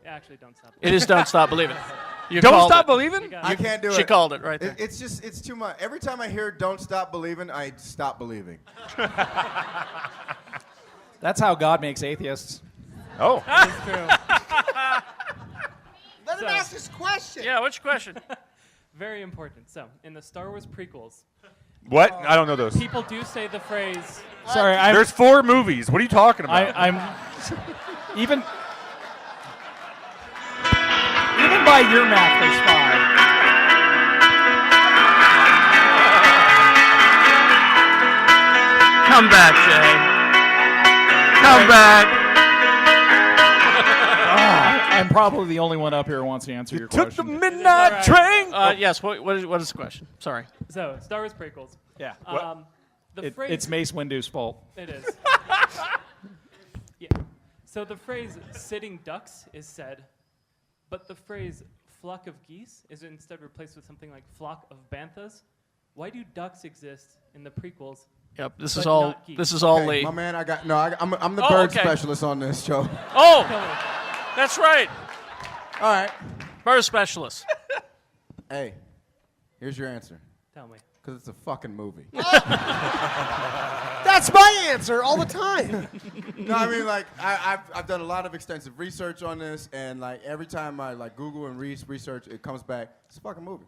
Actually, don't stop. It is Don't Stop Believing. You Don't called Stop it. Believing? I can't do it. She called it right there. It's too much. Every time I hear "Don't Stop Believing," I stop believing. That's how God makes atheists. Oh. That's true. Let him ask his question. Yeah, what's your question? Very important. So, in the Star Wars prequels, What? I don't know those. people do say the phrase. Sorry, There's 4 movies. What are you talking about? I'm even by your math, there's 5. Come back, Jay. Come back. I'm probably the only one up here who wants to answer your Took the question. midnight train. Yes, what is the question? Sorry. So, Star Wars prequels. Yeah. The phrase. It's Mace Windu's fault. It is. Yeah. So the phrase "sitting ducks" is said, but the phrase "flock of geese" is instead replaced with something like "flock of banthas." Why do ducks exist in the prequels? Yep, this but is all not geese? this is all Hey, Leigh. my man, I'm the Oh, bird okay. specialist on this show. Oh, that's right. All right. Bird specialist. Hey, here's your answer. Tell me. Because it's a fucking movie. That's my answer all the time. No, I mean, like, I've done a lot of extensive research on this, and, like, every time I, like, Google and research, it comes back, it's a fucking movie.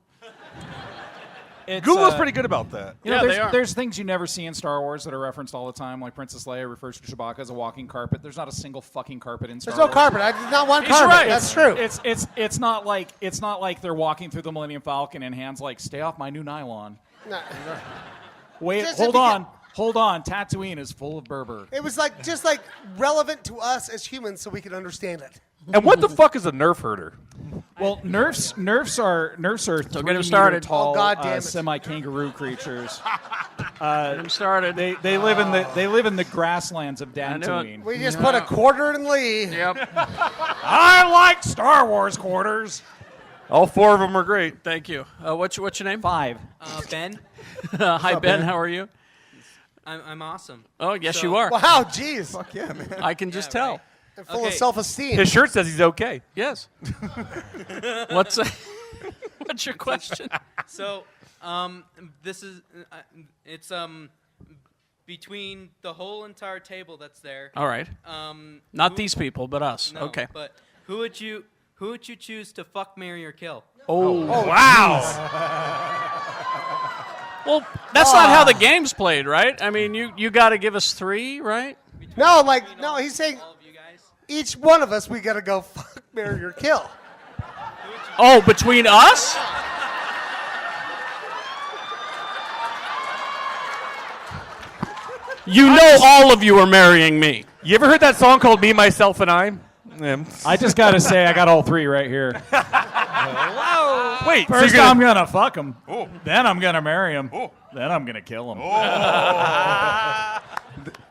Google's pretty good about that. You know, Yeah, they are. there's things you never see in Star Wars that are referenced all the time, like Princess Leia refers to Chewbacca as a walking carpet. There's not a single fucking carpet in Star There's no Wars. carpet. I did not want He's carpet. right. That's true. It's not like they're walking through the Millennium Falcon and Han's like, stay off my new nylon. No. Wait, Just hold if you on. Hold on. Tatooine is full of Berber. It was like just like relevant to us as humans, so we could understand it. And what the fuck is a Nerf herder? Well, Nerfs are So get him started. tall, Oh, God damn it. semi-kangaroo creatures. Get him started. They live in the grasslands of knew it. Dantooine. We just put a quarter in Leigh. Yep. I like Star Wars quarters. All 4 of them are great. Thank you. What's your name? 5. Ben, Hi, Ben. How are you? I'm awesome. Oh, yes, So- you are. Wow, jeez. Fuck yeah, man. I can just tell. right. And full of Okay. self-esteem. His shirt says he's okay. Yes. What's your question? So, this is it's between the whole entire table that's there. All right. Not these people, but us. No, Okay. But who would you choose to fuck, marry, or kill? Oh, wow. Well, that's not how the game's played, right? I mean, you got to give us 3, right? No, he's saying each one of us, we got to go fuck, marry, or kill. Oh, between us? You know all of you are marrying me. You ever heard that song called Me, Myself, and I? I just got to say, I got all 3 right here. Wait, First, so I'm going to fuck him. Oh. Then I'm going to marry him. Oh. Then I'm going to kill him.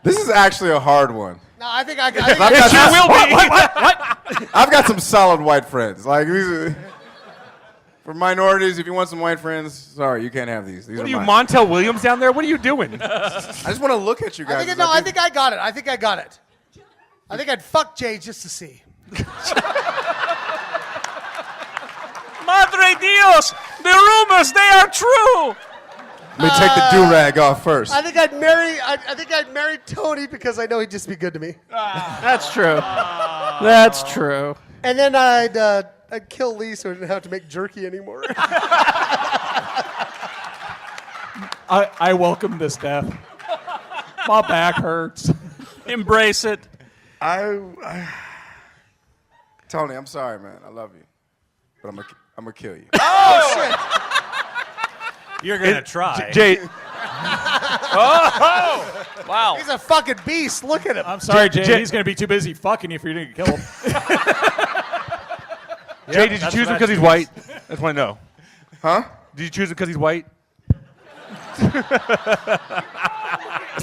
This is actually a hard one. No, I think I I've got got It will be. What? I've got some solid white friends. Like these are, for minorities, if you want some white friends, sorry, you can't have these. These What are are you, mine. Montel Williams down there? What are you doing? I just want to look at you guys. I think I got it. I think I got it. I think I'd fuck Jay just to see. Madre Dios! The rumors, they are true! Let me take the do-rag off first. I think I'd marry Tony because I know he'd just be good to me. That's true. That's true. And then I'd kill Leigh so I didn't have to make jerky anymore. I welcome this death. My back hurts. Embrace it. Tony, I'm sorry, man. I love you, but I'm gonna kill you. Oh shit! You're gonna try. Jay. Oh! Wow. He's a fucking beast. Look at him. I'm sorry, Jay. He's going to be too busy fucking you if you didn't kill him. Jay, did you choose him because he's white? That's what I know. Huh? Did you choose him because he's white? That's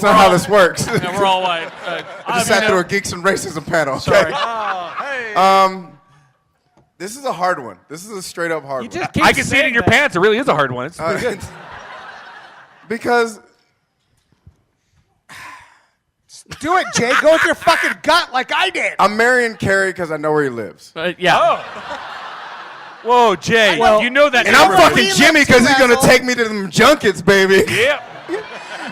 not how this works. Yeah, we're all white. I just sat through a Geeks and Racism panel. Okay? Sorry. This is a hard one. This is a straight up hard one. I can see it in your pants. It really is a hard one. It's pretty good. Because Do it, Jay. Go with your fucking gut like I did. I'm marrying Kerry because I know where he lives. Yeah. Whoa, Jay. Well, you know that. And I'm fucking Jimmy because he's going to take me to them junkets, baby. Yeah.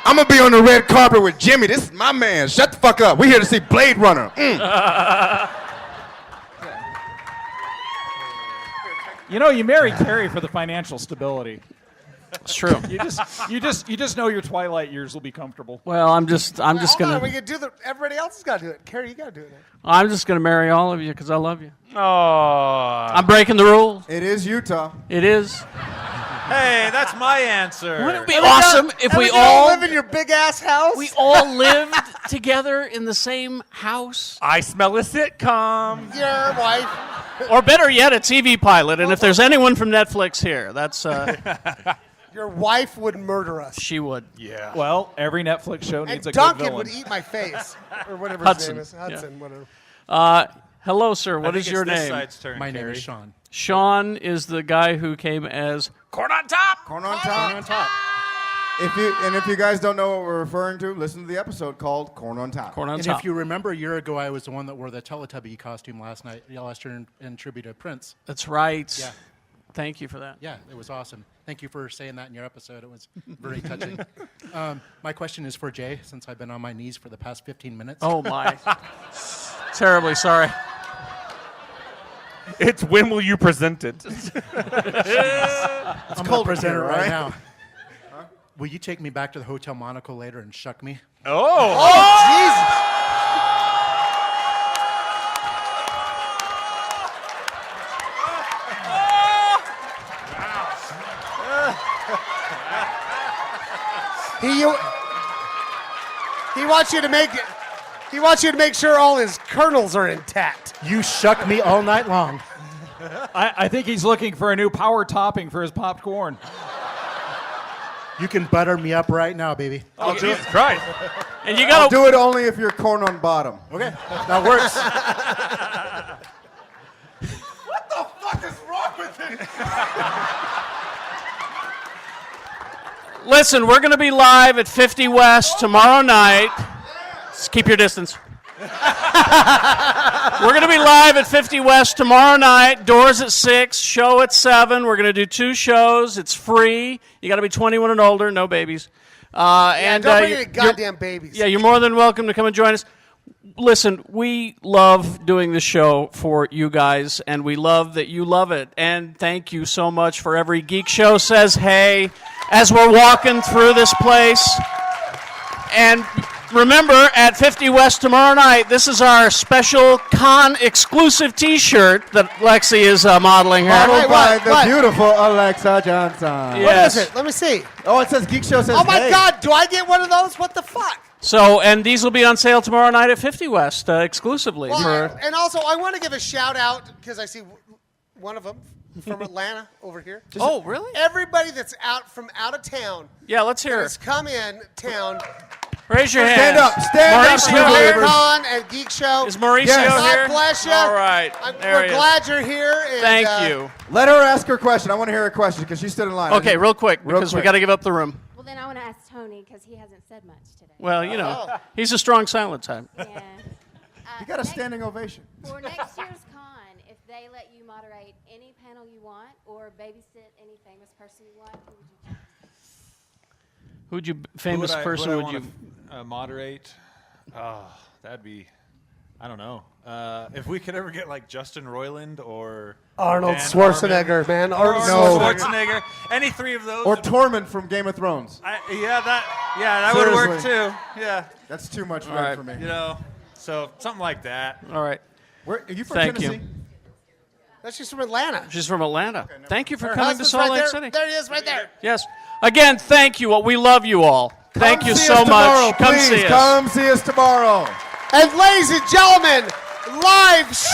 I'm going to be on the red carpet with Jimmy. This is my man. Shut the fuck up. We're here to see Blade Runner. You know, you marry Kerry for the financial stability. It's true. You just know your twilight years will be comfortable. Well, I'm just Hold gonna. on, we can do everybody else has got to do it. Kerry, you got to do it. I'm just gonna marry all of you because I love you. Oh. I'm breaking the rules. It is Utah. It is. Hey, that's my answer. Wouldn't it be awesome if we all live in your big ass house? we all lived together in the same house? I smell a sitcom. Your wife. Or better yet, a TV pilot. And if there's anyone from Netflix here, that's Your wife would murder us. she would. Yeah. Well, every Netflix show And needs a Duncan good villain. would eat my face. Or whatever Hudson. his name is. Hudson, whatever. Hello, sir. What I is think your it's this name? side's turn, My name Kerry. is Sean. Sean is the guy who came as Corn on Top. Corn on top. If you guys don't know what we're referring to, listen to the episode called Corn on Top. Corn on And Top. if you remember, a year ago, I was the one that wore the Teletubby costume last year in tribute to Prince. That's right. Yeah. Thank you for that. Yeah, it was awesome. Thank you for saying that in your episode. It was very touching. My question is for Jay, since I've been on my knees for the past 15 minutes. Oh my. Terribly sorry. It's when will you present it? I'm cold the presenter here, right right? now. Will you take me back to the Hotel Monaco later and shuck me? Oh, Jesus. He wants you to make He wants you to make sure all his kernels are intact. You shuck me all night long. I think he's looking for a new power topping for his popped corn. You can butter me up right now, baby. Oh, Jesus Christ. And you I'll gotta do it only if you're corn on bottom. Okay, that works. What the fuck is wrong with it? listen. We're gonna be live at 50 West tomorrow night. Just keep your distance. We're going to be live at 50 West tomorrow night. Doors at 6, show at 7. We're going to do 2 shows. It's free. You got to be 21 and older, no babies. Don't bring any goddamn babies. Yeah, you're more than welcome to come and join us. Listen, we love doing the show for you guys, and we love that you love it. And thank you so much for every Geek Show says hey as we're walking through this place. And remember, at 50 West tomorrow night, this is our special con-exclusive T-shirt that Lexi is modeling here. Modeled by the what? beautiful Alexa Johnson. Yes. What is it? Let me see. Oh, it says Geek Show says Oh my hey. God, do I get one of those? What the fuck? So, and these will be on sale tomorrow night at 50 West exclusively. Well, and also, I want to give a shout out because I see one of them from Atlanta over here. Oh, really? Everybody that's from out of town Yeah, let's hear has it. come in town. Raise your Stand hand. up. Stand up, Mauricio true here? believers. Con and Geek Show. Is Mauricio Yes. God here? bless you. All right. There We're he is. glad you're here. And, Thank you. Let her ask her question. I want to hear her question because she stood in line. Okay, real quick, Real because we quick. got to give up the room. Well, then I want to ask Tony because he hasn't said much today. Well, you know, he's a strong silent type. Yeah. You got a standing ovation. For next year's con, if they let you moderate any panel you want or babysit any famous person you want, who would you choose? Famous person would you moderate? Oh, that'd be, I don't know. If we could ever get like Justin Roiland or Arnold Dan Schwarzenegger, Harmon, man. or Arnold Schwarzenegger, any three of those. Or Tormund from Game of Thrones. That would work too. Yeah, that's too much All red right. for me. You know, so something like that. All right. Where are you from? Thank Tennessee? you. That's just from Atlanta. She's from Atlanta. Thank you for Her coming to husband's Salt right Lake there. City. There he is, right there. Yes. Again, thank you. We love you all. Thank you see so us tomorrow, much. Come please. see us. Come see us tomorrow. And ladies and gentlemen, live